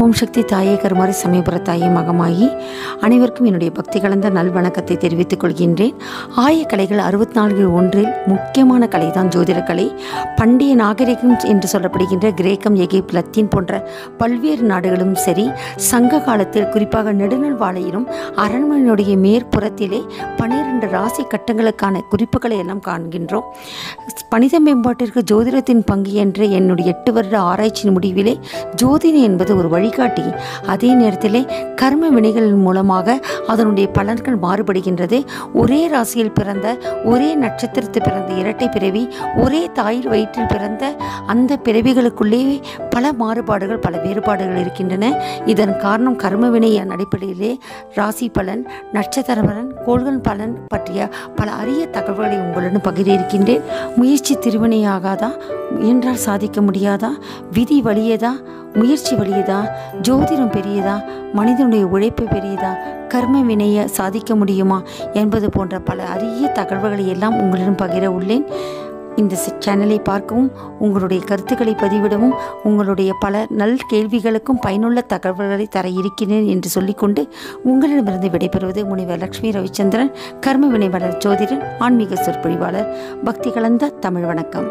ஓம் சக்தி தாயே கருமாரி சமயபுர தாயே மகமாயி அனைவருக்கும் என்னுடைய பக்தி கலந்த நல்வணக்கத்தை தெரிவித்துக் கொள்கின்றேன். ஆயக்கலைகள் 64 ஒன்றில் முக்கியமான கலை தான் ஜோதிடக்கலை. பண்டைய நாகரிகம் என்று சொல்லப்படுகின்ற கிரேக்கம், எகிப்து, லத்தீன் போன்ற பல்வேறு நாடுகளும் சரி, சங்க காலத்தில் குறிப்பாக நெடுநல்வாளையிலும் அரண்மனையினுடைய மேற்புறத்திலே 12 ராசி கட்டங்களுக்கான குறிப்புகளை எல்லாம் காண்கின்றோம். மனித மேம்பாட்டிற்கு ஜோதிடத்தின் பங்கு என்ற என்னுடைய 8 வருட ஆராய்ச்சியின் முடிவிலே ஜோதிடம் என்பது ஒரு வழிகாட்டி. அதே நேரத்திலே கர்ம வினைகளின் மூலமாக அதனுடைய பலன்கள் மாறுபடுகின்றது. ஒரே ராசியில் பிறந்த, ஒரே நட்சத்திரத்தில் பிறந்த இரட்டை பிறவி, ஒரே தாயில் வயிற்றில் பிறந்த அந்த பிறவிகளுக்குள்ளே பல மாறுபாடுகள், பல வேறுபாடுகள் இருக்கின்றன. இதன் காரணம் கர்ம வினையின் அடிப்படையிலே ராசி பலன், நட்சத்திர பலன், கோள்கள் பலன் பற்றிய பல அரிய தகவல்களை உங்களுடன் பகிர்ந்திருக்கின்றேன். முயற்சி திருவினையாகாதா? முயன்றால் சாதிக்க முடியாதா? விதி வலியதா? முயற்சி வலியதா? ஜோதிடம் பெரியதா? மனிதனுடைய உழைப்பு பெரியதா? கர்ம வினையை சாதிக்க முடியுமா என்பது போன்ற பல அரிய தகவல்களை எல்லாம் உங்களிடம் பகிர உள்ளேன். இந்த சேனலை பார்க்கவும், உங்களுடைய கருத்துக்களை பதிவிடவும், உங்களுடைய பல நல் கேள்விகளுக்கும் பயனுள்ள தகவல்களை தர இருக்கிறேன் என்று சொல்லிக்கொண்டு உங்களிடமிருந்து விடைபெறுவது முனைவர் லட்சுமி ரவிச்சந்திரன், கர்ம வினை வளர் ஜோதிடன், ஆன்மீக சொற்பொழிவாளர். பக்தி கலந்த தமிழ் வணக்கம்.